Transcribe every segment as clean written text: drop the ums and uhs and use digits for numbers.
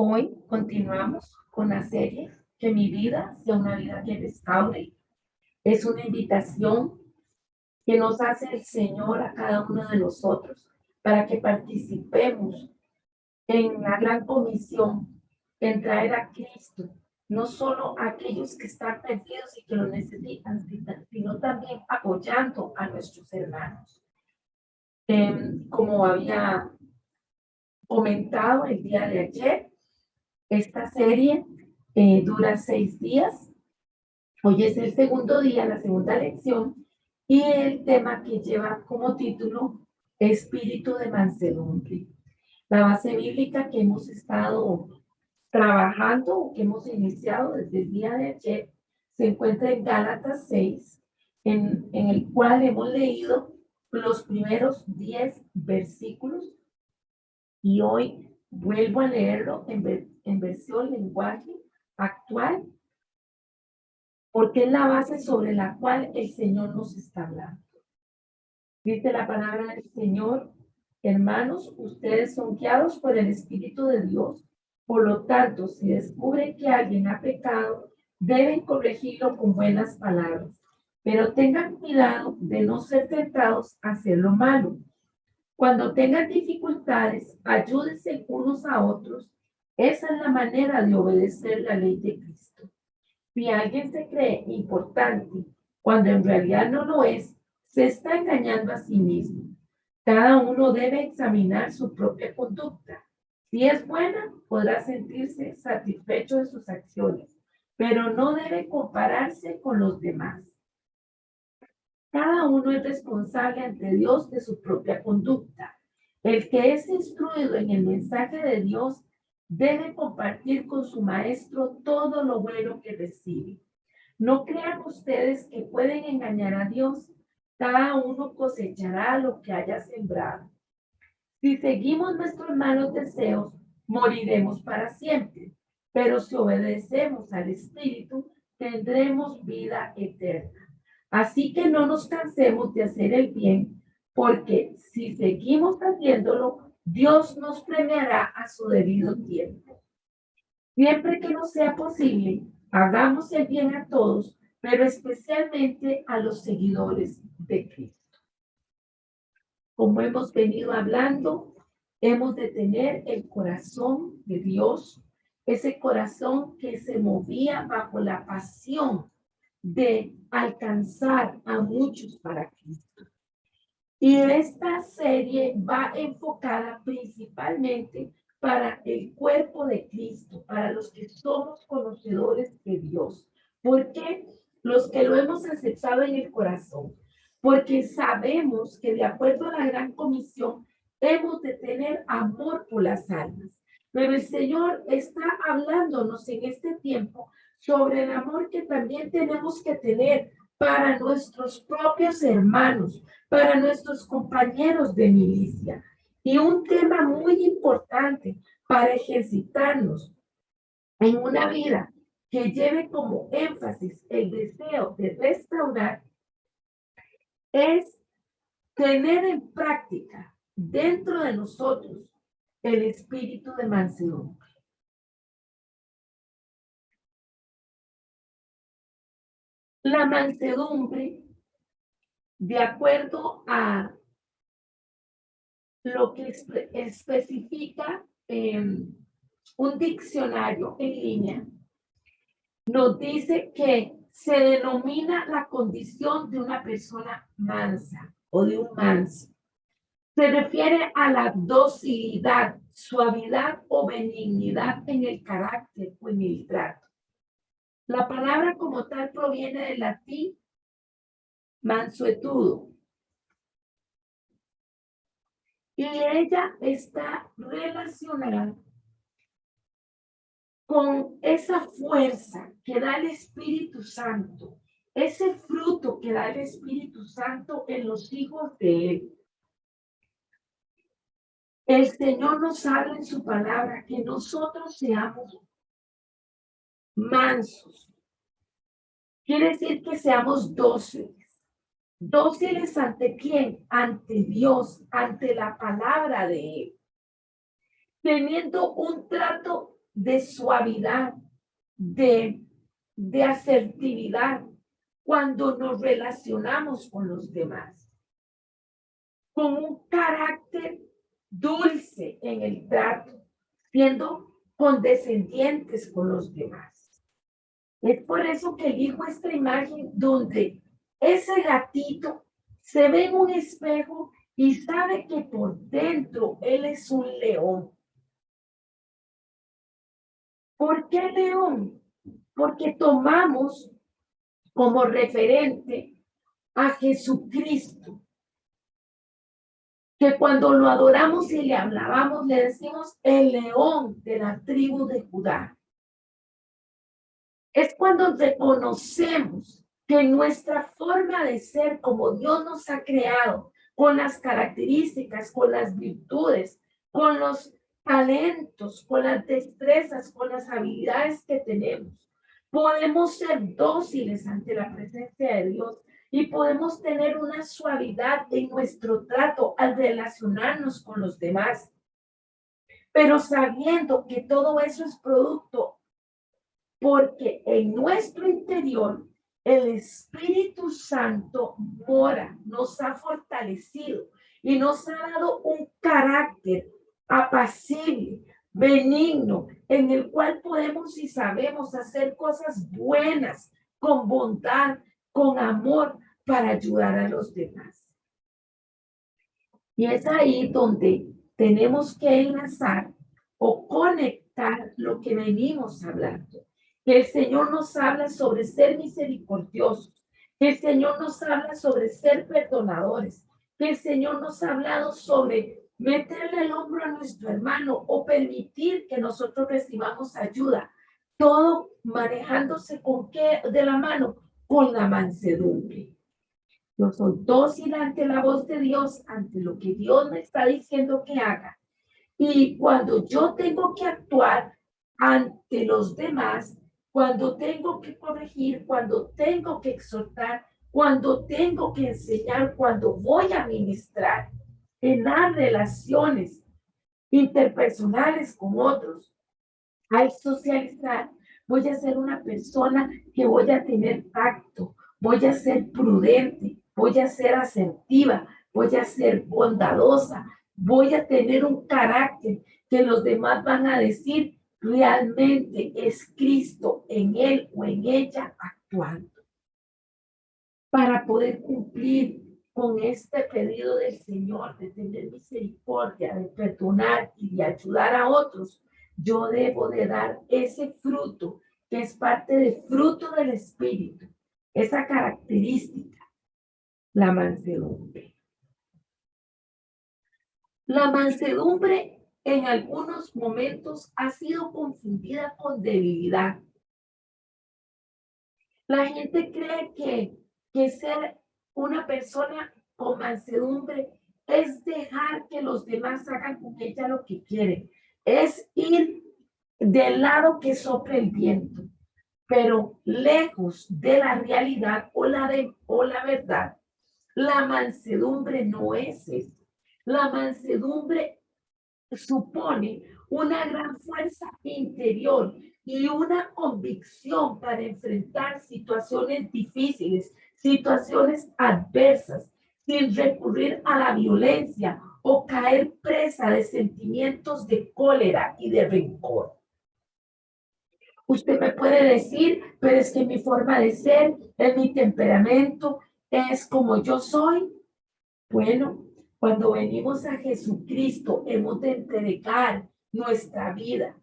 Hoy continuamos con la serie Que mi vida sea una vida que restaure. Es una invitación que nos hace el Señor a cada uno de nosotros para que participemos en la gran comisión en traer a Cristo, no solo a aquellos que están perdidos y que lo necesitan, sino también apoyando a nuestros hermanos. Como había comentado el día de ayer, esta serie dura 6 días. Hoy es el segundo día, la segunda lección, y el tema que lleva como título Espíritu de mansedumbre. La base bíblica que hemos estado trabajando, que hemos iniciado desde el día de ayer, se encuentra en Gálatas 6, en el cual hemos leído los primeros 10 versículos, y hoy vuelvo a leerlo en versión lenguaje actual, porque es la base sobre la cual el Señor nos está hablando. Dice la palabra del Señor: hermanos, ustedes son guiados por el Espíritu de Dios. Por lo tanto, si descubren que alguien ha pecado, deben corregirlo con buenas palabras. Pero tengan cuidado de no ser tentados a hacer lo malo. Cuando tengan dificultades, ayúdense unos a otros. Esa es la manera de obedecer la ley de Cristo. Si alguien se cree importante cuando en realidad no lo es, se está engañando a sí mismo. Cada uno debe examinar su propia conducta. Si es buena, podrá sentirse satisfecho de sus acciones, pero no debe compararse con los demás. Cada uno es responsable ante Dios de su propia conducta. El que es instruido en el mensaje de Dios debe compartir con su maestro todo lo bueno que recibe. No crean ustedes que pueden engañar a Dios. Cada uno cosechará lo que haya sembrado. Si seguimos nuestros malos deseos, moriremos para siempre. Pero si obedecemos al Espíritu, tendremos vida eterna. Así que no nos cansemos de hacer el bien, porque si seguimos haciéndolo, Dios nos premiará a su debido tiempo. Siempre que nos sea posible, hagamos el bien a todos, pero especialmente a los seguidores de Cristo. Como hemos venido hablando, hemos de tener el corazón de Dios, ese corazón que se movía bajo la pasión de alcanzar a muchos para Cristo. Y esta serie va enfocada principalmente para el cuerpo de Cristo, para los que somos conocedores de Dios. ¿Por qué? Los que lo hemos aceptado en el corazón. Porque sabemos que de acuerdo a la gran comisión, hemos de tener amor por las almas. Pero el Señor está hablándonos en este tiempo sobre el amor que también tenemos que tener para nuestros propios hermanos, para nuestros compañeros de milicia. Y un tema muy importante para ejercitarnos en una vida que lleve como énfasis el deseo de restaurar es tener en práctica dentro de nosotros el espíritu de mansedumbre. La mansedumbre, de acuerdo a lo que especifica un diccionario en línea, nos dice que se denomina la condición de una persona mansa o de un manso. Se refiere a la docilidad, suavidad o benignidad en el carácter o en el trato. La palabra como tal proviene del latín mansuetudo, y ella está relacionada con esa fuerza que da el Espíritu Santo, ese fruto que da el Espíritu Santo en los hijos de Él. El Señor nos habla en su palabra que nosotros seamos mansos. Quiere decir que seamos dóciles. ¿Dóciles ante quién? Ante Dios, ante la palabra de Él. Teniendo un trato de suavidad, de asertividad cuando nos relacionamos con los demás, con un carácter dulce en el trato, siendo condescendientes con los demás. Es por eso que elijo esta imagen donde ese gatito se ve en un espejo y sabe que por dentro él es un león. ¿Por qué león? Porque tomamos como referente a Jesucristo, que cuando lo adoramos y le hablábamos, le decimos el león de la tribu de Judá. Es cuando reconocemos que nuestra forma de ser, como Dios nos ha creado, con las características, con las virtudes, con los talentos, con las destrezas, con las habilidades que tenemos, podemos ser dóciles ante la presencia de Dios y podemos tener una suavidad en nuestro trato al relacionarnos con los demás, pero sabiendo que todo eso es producto porque en nuestro interior el Espíritu Santo mora, nos ha fortalecido y nos ha dado un carácter apacible, benigno, en el cual podemos y sabemos hacer cosas buenas, con bondad, con amor, para ayudar a los demás. Y es ahí donde tenemos que enlazar o conectar lo que venimos hablando. Que el Señor nos habla sobre ser misericordiosos, que el Señor nos habla sobre ser perdonadores, que el Señor nos ha hablado sobre meterle el hombro a nuestro hermano o permitir que nosotros recibamos ayuda. Todo manejándose con qué de la mano, con la mansedumbre. Yo soy dócil ante la voz de Dios, ante lo que Dios me está diciendo que haga. Y cuando yo tengo que actuar ante los demás, cuando tengo que corregir, cuando tengo que exhortar, cuando tengo que enseñar, cuando voy a ministrar en las relaciones interpersonales con otros, al socializar, voy a ser una persona que voy a tener tacto, voy a ser prudente, voy a ser asertiva, voy a ser bondadosa, voy a tener un carácter que los demás van a decir realmente es Cristo en él o en ella actuando. Para poder cumplir con este pedido del Señor de tener misericordia, de perdonar y de ayudar a otros, yo debo de dar ese fruto que es parte del fruto del Espíritu, esa característica, la mansedumbre. La mansedumbre en algunos momentos ha sido confundida con debilidad. La gente cree que ser una persona con mansedumbre es dejar que los demás hagan con ella lo que quieren, es ir del lado que sopla el viento, pero lejos de la realidad o la verdad. La mansedumbre no es eso. La mansedumbre supone una gran fuerza interior y una convicción para enfrentar situaciones difíciles, situaciones adversas, sin recurrir a la violencia o caer presa de sentimientos de cólera y de rencor. Usted me puede decir, pero es que mi forma de ser, es mi temperamento, es como yo soy. Bueno, cuando venimos a Jesucristo, hemos de entregar nuestra vida.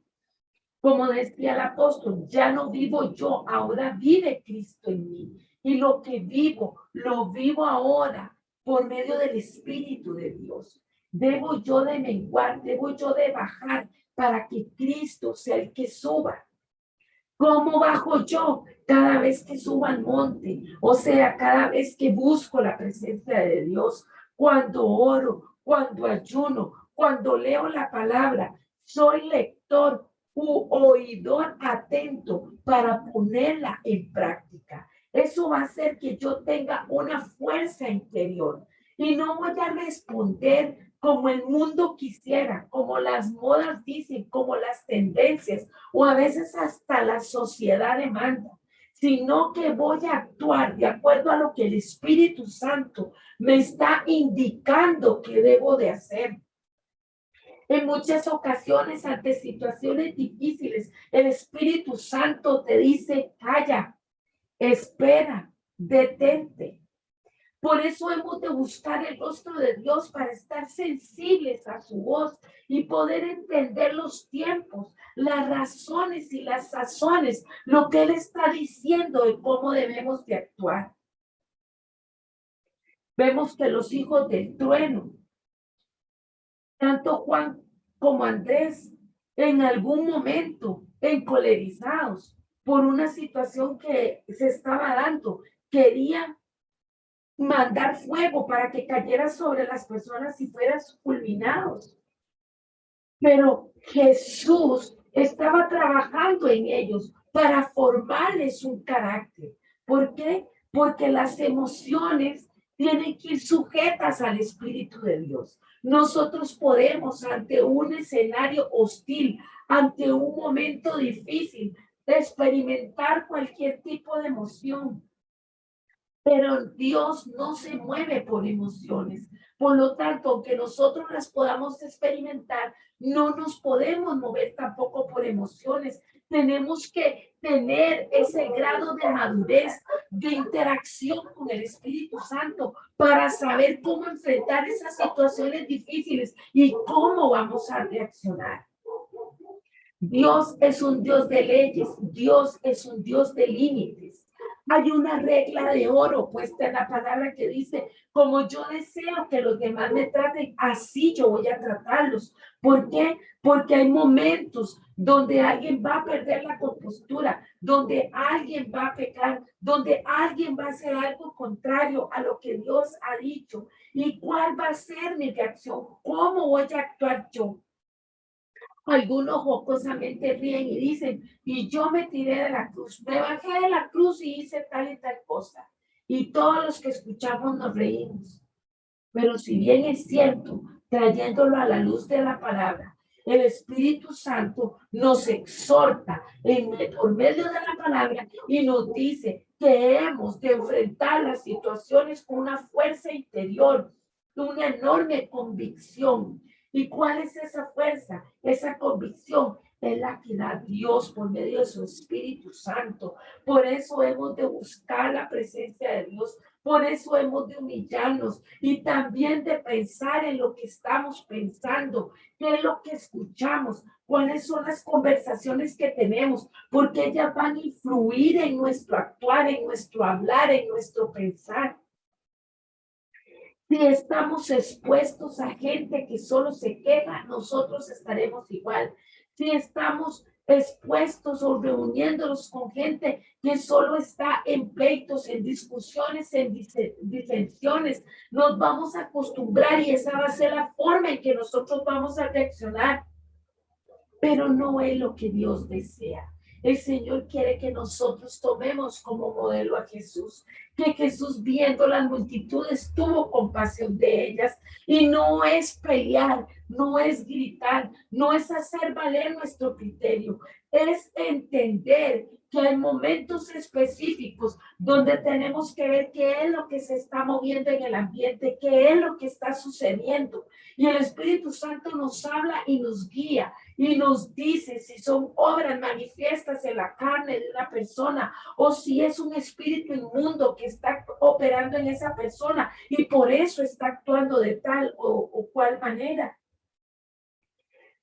Como decía el apóstol, ya no vivo yo, ahora vive Cristo en mí. Y lo que vivo, lo vivo ahora por medio del Espíritu de Dios. Debo yo de menguar, debo yo de bajar para que Cristo sea el que suba. ¿Cómo bajo yo? Cada vez que subo al monte, o sea, cada vez que busco la presencia de Dios, cuando oro, cuando ayuno, cuando leo la palabra, soy lector u oidor atento para ponerla en práctica. Eso va a hacer que yo tenga una fuerza interior y no voy a responder como el mundo quisiera, como las modas dicen, como las tendencias, o a veces hasta la sociedad demanda, sino que voy a actuar de acuerdo a lo que el Espíritu Santo me está indicando que debo de hacer. En muchas ocasiones, ante situaciones difíciles, el Espíritu Santo te dice, calla, espera, detente. Por eso hemos de buscar el rostro de Dios para estar sensibles a su voz y poder entender los tiempos, las razones y las sazones, lo que Él está diciendo y cómo debemos de actuar. Vemos que los hijos del trueno, tanto Juan como Andrés, en algún momento encolerizados por una situación que se estaba dando, querían mandar fuego para que cayera sobre las personas y fueran fulminados. Pero Jesús estaba trabajando en ellos para formarles un carácter. ¿Por qué? Porque las emociones tienen que ir sujetas al Espíritu de Dios. Nosotros podemos, ante un escenario hostil, ante un momento difícil, experimentar cualquier tipo de emoción. Pero Dios no se mueve por emociones. Por lo tanto, aunque nosotros las podamos experimentar, no nos podemos mover tampoco por emociones. Tenemos que tener ese grado de madurez, de interacción con el Espíritu Santo para saber cómo enfrentar esas situaciones difíciles y cómo vamos a reaccionar. Dios es un Dios de leyes, Dios es un Dios de límites. Hay una regla de oro puesta en la palabra que dice, como yo deseo que los demás me traten, así yo voy a tratarlos. ¿Por qué? Porque hay momentos donde alguien va a perder la compostura, donde alguien va a pecar, donde alguien va a hacer algo contrario a lo que Dios ha dicho. ¿Y cuál va a ser mi reacción? ¿Cómo voy a actuar yo? Algunos jocosamente ríen y dicen, y yo me tiré de la cruz, me bajé de la cruz y hice tal y tal cosa. Y todos los que escuchamos nos reímos. Pero si bien es cierto, trayéndolo a la luz de la palabra, el Espíritu Santo nos exhorta por medio de la palabra y nos dice que hemos de enfrentar las situaciones con una fuerza interior, una enorme convicción. ¿Y cuál es esa fuerza? Esa convicción es la que da Dios por medio de su Espíritu Santo. Por eso hemos de buscar la presencia de Dios. Por eso hemos de humillarnos y también de pensar en lo que estamos pensando, qué es lo que escuchamos, cuáles son las conversaciones que tenemos, porque ellas van a influir en nuestro actuar, en nuestro hablar, en nuestro pensar. Si estamos expuestos a gente que solo se queja, nosotros estaremos igual. Si estamos expuestos o reuniéndonos con gente que solo está en pleitos, en discusiones, en disensiones, nos vamos a acostumbrar y esa va a ser la forma en que nosotros vamos a reaccionar. Pero no es lo que Dios desea. El Señor quiere que nosotros tomemos como modelo a Jesús, que Jesús viendo las multitudes tuvo compasión de ellas y no es pelear, no es gritar, no es hacer valer nuestro criterio, es entender que hay momentos específicos donde tenemos que ver qué es lo que se está moviendo en el ambiente, qué es lo que está sucediendo. Y el Espíritu Santo nos habla y nos guía y nos dice si son obras manifiestas en la carne de una persona o si es un espíritu inmundo que está operando en esa persona y por eso está actuando de tal o cual manera.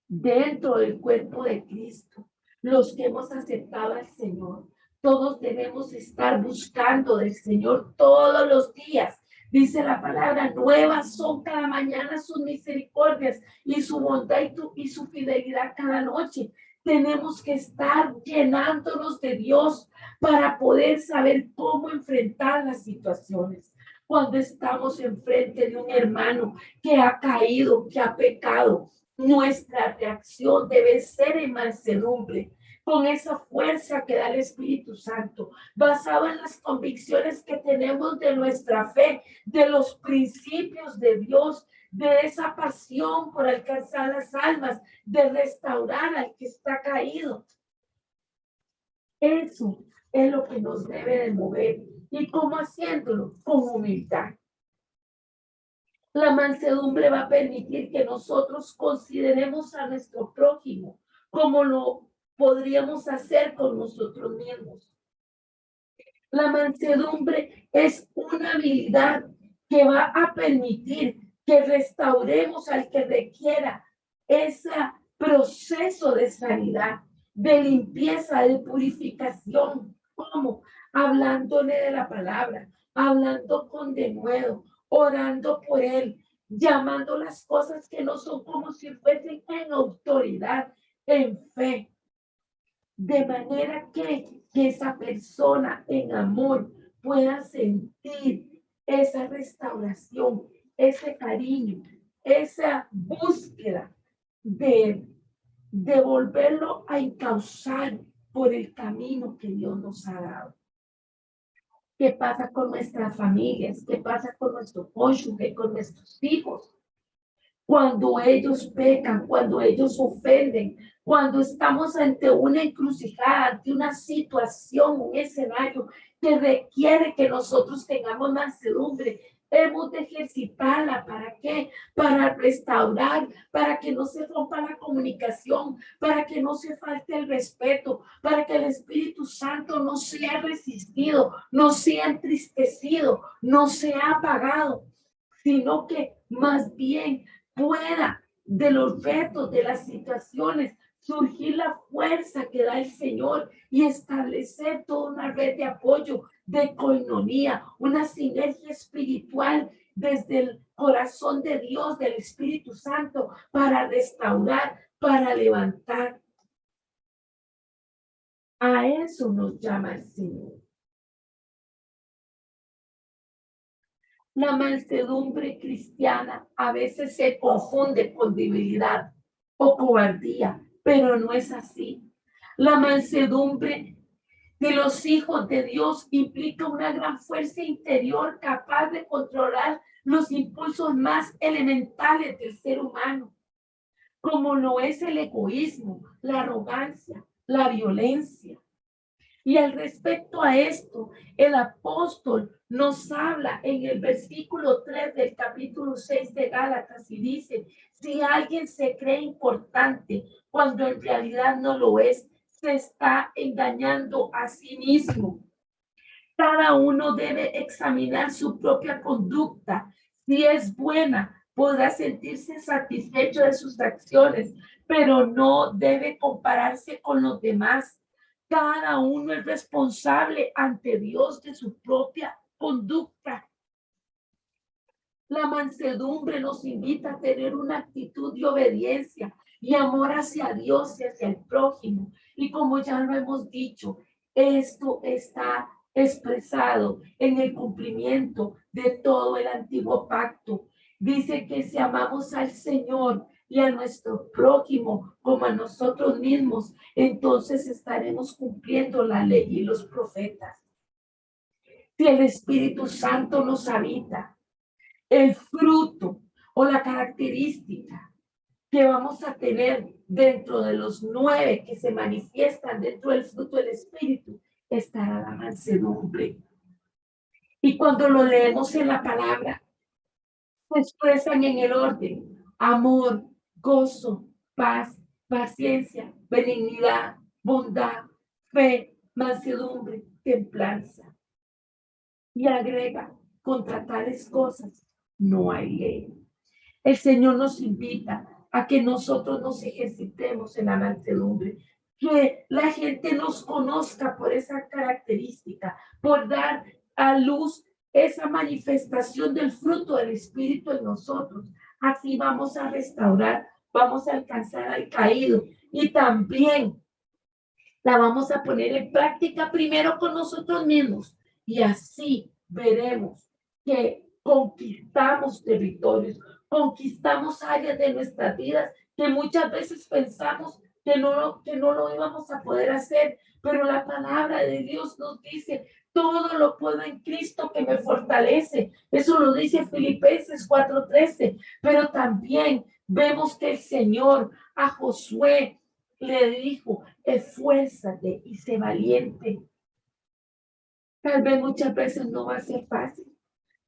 Dentro del cuerpo de Cristo, los que hemos aceptado al Señor, todos debemos estar buscando del Señor todos los días. Dice la palabra, nuevas son cada mañana sus misericordias y su bondad y su fidelidad cada noche. Tenemos que estar llenándonos de Dios para poder saber cómo enfrentar las situaciones. Cuando estamos enfrente de un hermano que ha caído, que ha pecado, nuestra reacción debe ser en mansedumbre. con esa fuerza que da el Espíritu Santo, basado en las convicciones que tenemos de nuestra fe, de los principios de Dios, de esa pasión por alcanzar las almas, de restaurar al que está caído. Eso es lo que nos debe de mover. ¿Y cómo haciéndolo? Con humildad. La mansedumbre va a permitir que nosotros consideremos a nuestro prójimo como lo podríamos hacer con nosotros mismos. La mansedumbre es una habilidad que va a permitir que restauremos al que requiera ese proceso de sanidad, de limpieza, de purificación. ¿Cómo? Hablándole de la palabra, hablando con denuedo, orando por él, llamando las cosas que no son como si fuesen en autoridad, en fe. De manera que esa persona en amor pueda sentir esa restauración, ese cariño, esa búsqueda de volverlo a encauzar por el camino que Dios nos ha dado. ¿Qué pasa con nuestras familias? ¿Qué pasa con nuestro cónyuge, con nuestros hijos? Cuando ellos pecan, cuando ellos ofenden, cuando estamos ante una encrucijada, ante una situación, un escenario que requiere que nosotros tengamos mansedumbre, hemos de ejercitarla. ¿Para qué? Para restaurar, para que no se rompa la comunicación, para que no se falte el respeto, para que el Espíritu Santo no sea resistido, no sea entristecido, no sea apagado, sino que más bien pueda de los retos, de las situaciones, surgir la fuerza que da el Señor y establecer toda una red de apoyo, de coinonía, una sinergia espiritual desde el corazón de Dios, del Espíritu Santo, para restaurar, para levantar. A eso nos llama el Señor. La mansedumbre cristiana a veces se confunde con debilidad o cobardía, pero no es así. La mansedumbre de los hijos de Dios implica una gran fuerza interior capaz de controlar los impulsos más elementales del ser humano, como lo es el egoísmo, la arrogancia, la violencia. Y al respecto a esto, el apóstol nos habla en el versículo 3 del capítulo 6 de Gálatas y dice, si alguien se cree importante cuando en realidad no lo es, se está engañando a sí mismo. Cada uno debe examinar su propia conducta. Si es buena, podrá sentirse satisfecho de sus acciones, pero no debe compararse con los demás. Cada uno es responsable ante Dios de su propia conducta. La mansedumbre nos invita a tener una actitud de obediencia y amor hacia Dios y hacia el prójimo. Y como ya lo hemos dicho, esto está expresado en el cumplimiento de todo el antiguo pacto. Dice que si amamos al Señor y a nuestro prójimo como a nosotros mismos, entonces estaremos cumpliendo la ley y los profetas. Si el Espíritu Santo nos habita, el fruto o la característica que vamos a tener dentro de los 9 que se manifiestan dentro del fruto del Espíritu estará la mansedumbre. Y cuando lo leemos en la palabra, se expresan en el orden: amor, gozo, paz, paciencia, benignidad, bondad, fe, mansedumbre, templanza. Y agrega, contra tales cosas no hay ley. El Señor nos invita a que nosotros nos ejercitemos en la mansedumbre, que la gente nos conozca por esa característica, por dar a luz esa manifestación del fruto del Espíritu en nosotros. Así vamos a restaurar, vamos a alcanzar al caído y también la vamos a poner en práctica primero con nosotros mismos y así veremos que conquistamos territorios, conquistamos áreas de nuestras vidas que muchas veces pensamos que no lo íbamos a poder hacer, pero la palabra de Dios nos dice, todo lo puedo en Cristo que me fortalece. Eso lo dice Filipenses 4:13, pero también vemos que el Señor a Josué le dijo, esfuérzate y sé valiente. Tal vez muchas veces no va a ser fácil.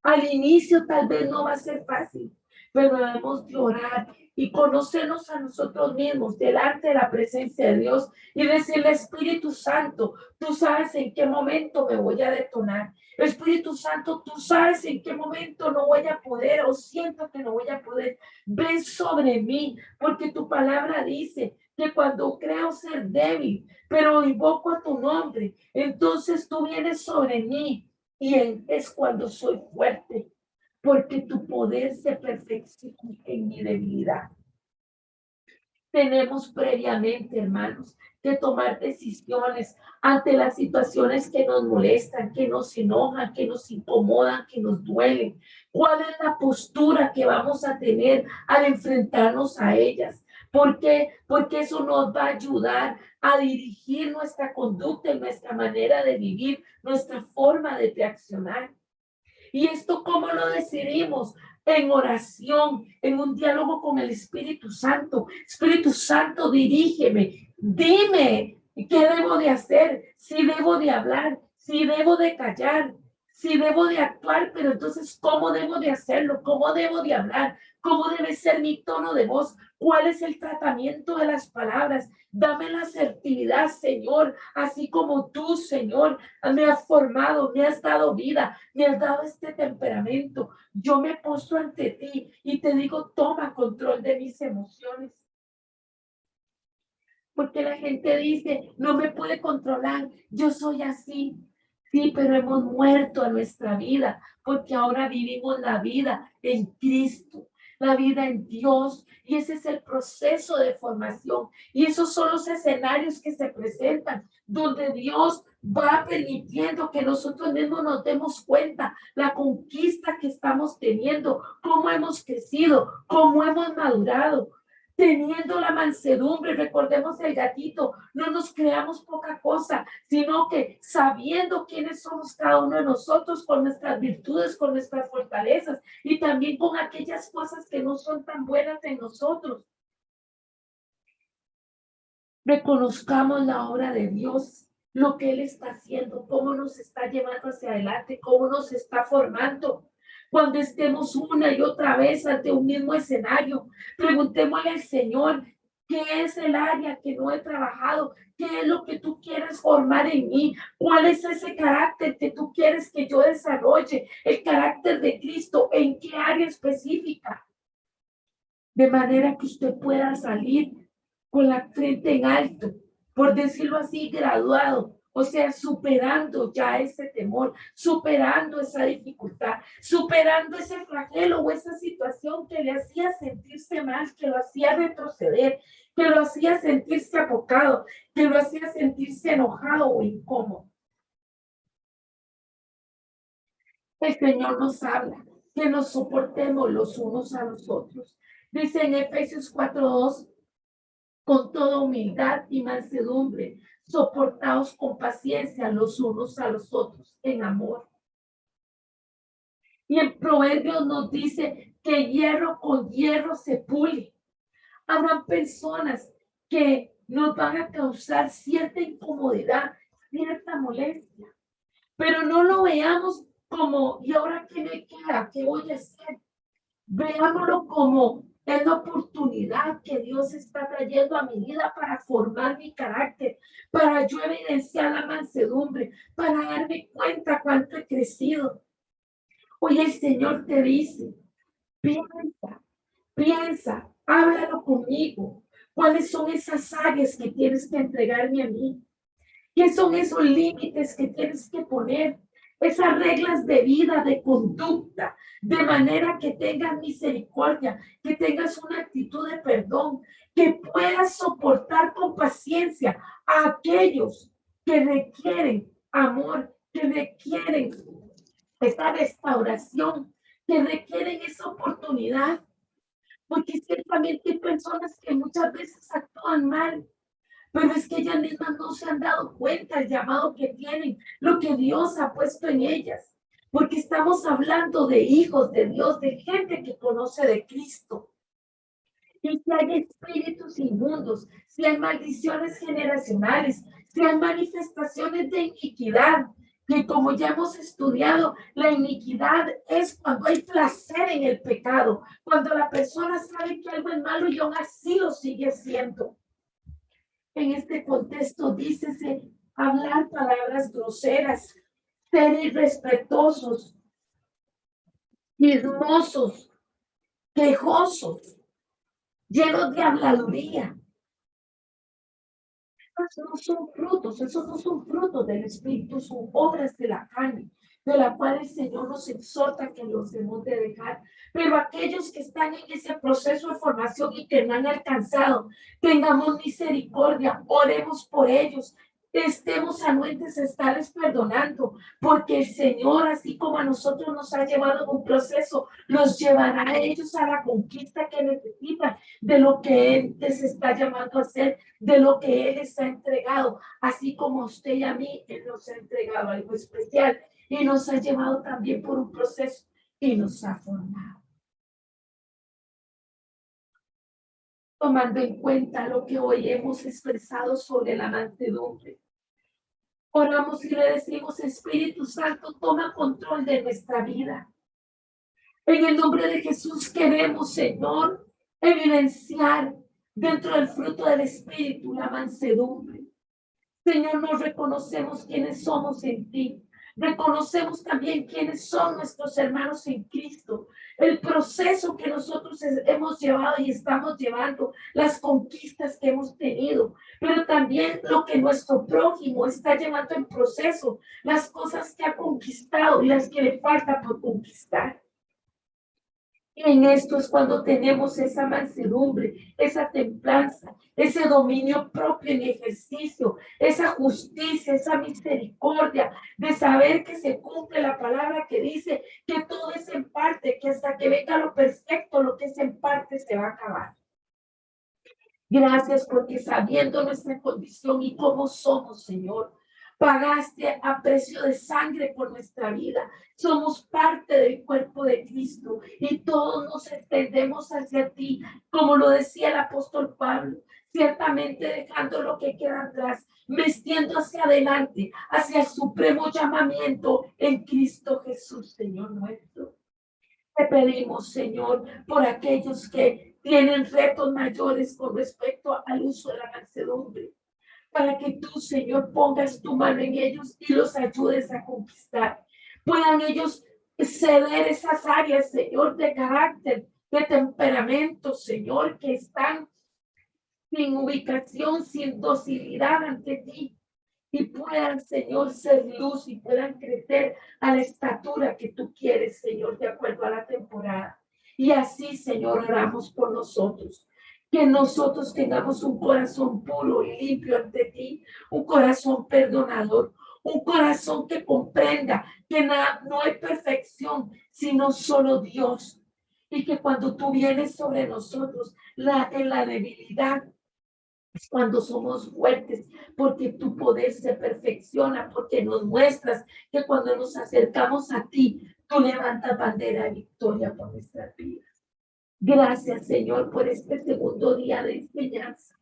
Al inicio tal vez no va a ser fácil, pero debemos de orar y conocernos a nosotros mismos delante de la presencia de Dios y decirle, Espíritu Santo, tú sabes en qué momento me voy a detonar. Espíritu Santo, tú sabes en qué momento no voy a poder o siento que no voy a poder. Ven sobre mí, porque tu palabra dice que cuando creo ser débil, pero invoco a tu nombre, entonces tú vienes sobre mí y es cuando soy fuerte, porque tu poder se perfecciona en mi debilidad. Tenemos previamente, hermanos, que tomar decisiones ante las situaciones que nos molestan, que nos enojan, que nos incomodan, que nos duelen. ¿Cuál es la postura que vamos a tener al enfrentarnos a ellas? ¿Por qué? Porque eso nos va a ayudar a dirigir nuestra conducta y nuestra manera de vivir, nuestra forma de reaccionar. ¿Y esto cómo lo decidimos? En oración, en un diálogo con el Espíritu Santo. Espíritu Santo, dirígeme, dime qué debo de hacer, si debo de hablar, si debo de callar, si debo de actuar, pero entonces, ¿cómo debo de hacerlo? ¿Cómo debo de hablar? ¿Cómo debe ser mi tono de voz? ¿Cuál es el tratamiento de las palabras? Dame la asertividad, Señor, así como tú, Señor, me has formado, me has dado vida, me has dado este temperamento. Yo me postro ante ti y te digo, toma control de mis emociones. Porque la gente dice, no me puede controlar, yo soy así. Sí, pero hemos muerto a nuestra vida, porque ahora vivimos la vida en Cristo, la vida en Dios, y ese es el proceso de formación. Y esos son los escenarios que se presentan, donde Dios va permitiendo que nosotros mismos nos demos cuenta la conquista que estamos teniendo, cómo hemos crecido, cómo hemos madurado, teniendo la mansedumbre. Recordemos el gatito, no nos creamos poca cosa, sino que sabiendo quiénes somos cada uno de nosotros, con nuestras virtudes, con nuestras fortalezas y también con aquellas cosas que no son tan buenas en nosotros. Reconozcamos la obra de Dios, lo que Él está haciendo, cómo nos está llevando hacia adelante, cómo nos está formando. Cuando estemos una y otra vez ante un mismo escenario, preguntémosle al Señor, ¿qué es el área que no he trabajado? ¿Qué es lo que tú quieres formar en mí? ¿Cuál es ese carácter que tú quieres que yo desarrolle? El carácter de Cristo, ¿en qué área específica? De manera que usted pueda salir con la frente en alto, por decirlo así, graduado, o sea, superando ya ese temor, superando esa dificultad, superando ese flagelo o esa situación que le hacía sentirse mal, que lo hacía retroceder, que lo hacía sentirse apocado, que lo hacía sentirse enojado o incómodo. El Señor nos habla, que nos soportemos los unos a los otros. Dice en Efesios 4:2, con toda humildad y mansedumbre, soportaos con paciencia los unos a los otros en amor. Y en Proverbios nos dice que hierro con hierro se pule. Habrán personas que nos van a causar cierta incomodidad, cierta molestia, pero no lo veamos como, ¿y ahora qué me queda? ¿Qué voy a hacer? Veámoslo como es la oportunidad que Dios está trayendo a mi vida para formar mi carácter, para yo evidenciar la mansedumbre, para darme cuenta cuánto he crecido. Hoy el Señor te dice, piensa, piensa, háblalo conmigo. ¿Cuáles son esas áreas que tienes que entregarme a mí? ¿Qué son esos límites que tienes que poner? Esas reglas de vida, de conducta, de manera que tengas misericordia, que tengas una actitud de perdón, que puedas soportar con paciencia a aquellos que requieren amor, que requieren esa restauración, que requieren esa oportunidad, porque ciertamente hay personas que muchas veces actúan mal, pero es que ellas mismas no se han dado cuenta del llamado que tienen, lo que Dios ha puesto en ellas, porque estamos hablando de hijos de Dios, de gente que conoce de Cristo. Y si hay espíritus inmundos, si hay maldiciones generacionales, si hay manifestaciones de iniquidad, que como ya hemos estudiado, la iniquidad es cuando hay placer en el pecado, cuando la persona sabe que algo es malo y aún así lo sigue haciendo. En este contexto, dícese hablar palabras groseras, ser irrespetuosos, chismosos, quejosos, llenos de habladuría. Esos no son frutos del Espíritu, son obras de la carne, de la cual el Señor nos exhorta que los debemos de dejar. Pero aquellos que están en ese proceso de formación y que no han alcanzado, tengamos misericordia, oremos por ellos, estemos anuentes a estarles perdonando, porque el Señor, así como a nosotros nos ha llevado en un proceso, los llevará a ellos a la conquista que necesitan de lo que Él les está llamando a hacer, de lo que Él les ha entregado, así como a usted y a mí, Él nos ha entregado algo especial y nos ha llevado también por un proceso y nos ha formado. Tomando en cuenta lo que hoy hemos expresado sobre la mansedumbre, oramos y le decimos, Espíritu Santo, toma control de nuestra vida. En el nombre de Jesús queremos, Señor, evidenciar dentro del fruto del Espíritu la mansedumbre. Señor, nos reconocemos quiénes somos en ti. Reconocemos también quiénes son nuestros hermanos en Cristo. El proceso que nosotros hemos llevado y estamos llevando, las conquistas que hemos tenido, pero también lo que nuestro prójimo está llevando en proceso, las cosas que ha conquistado y las que le falta por conquistar. Y en esto es cuando tenemos esa mansedumbre, esa templanza, ese dominio propio en ejercicio, esa justicia, esa misericordia, de saber que se cumple la palabra que dice que todo es en parte, que hasta que venga lo perfecto, lo que es en parte se va a acabar. Gracias porque sabiendo nuestra condición y cómo somos, Señor, pagaste a precio de sangre por nuestra vida. Somos parte del cuerpo de Cristo y todos nos extendemos hacia ti, como lo decía el apóstol Pablo, ciertamente dejando lo que queda atrás, vestiendo hacia adelante, hacia el supremo llamamiento en Cristo Jesús, Señor nuestro. Te pedimos, Señor, por aquellos que tienen retos mayores con respecto al uso de la mansedumbre, para que tú, Señor, pongas tu mano en ellos y los ayudes a conquistar. Puedan ellos ceder esas áreas, Señor, de carácter, de temperamento, Señor, que están sin ubicación, sin docilidad ante ti. Y puedan, Señor, ser luz y puedan crecer a la estatura que tú quieres, Señor, de acuerdo a la temporada. Y así, Señor, oramos por nosotros. Que nosotros tengamos un corazón puro y limpio ante ti, un corazón perdonador, un corazón que comprenda que no hay perfección, sino solo Dios. Y que cuando tú vienes sobre nosotros, en la debilidad, es cuando somos fuertes, porque tu poder se perfecciona, porque nos muestras que cuando nos acercamos a ti, tú levantas bandera de victoria por nuestras vidas. Gracias, Señor, por este segundo día de enseñanza.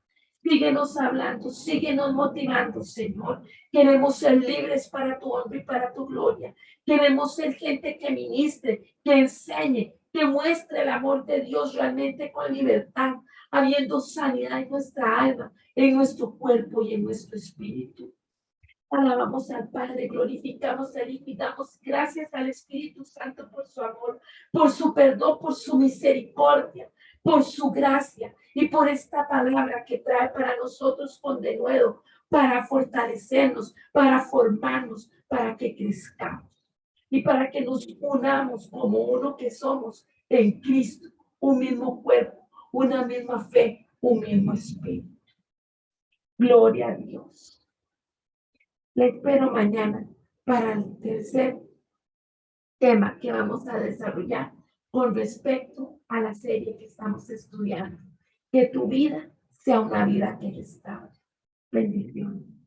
Síguenos hablando, síguenos motivando, Señor. Queremos ser libres para tu honra y para tu gloria. Queremos ser gente que ministre, que enseñe, que muestre el amor de Dios realmente con libertad, habiendo sanidad en nuestra alma, en nuestro cuerpo y en nuestro espíritu. Alabamos al Padre, glorificamos al Hijo y damos gracias al Espíritu Santo por su amor, por su perdón, por su misericordia, por su gracia y por esta palabra que trae para nosotros con denuedo, para fortalecernos, para formarnos, para que crezcamos y para que nos unamos como uno que somos en Cristo, un mismo cuerpo, una misma fe, un mismo espíritu. Gloria a Dios. Le espero mañana para el tercer tema que vamos a desarrollar con respecto a la serie que estamos estudiando. Que tu vida sea una vida que restaure. Bendiciones.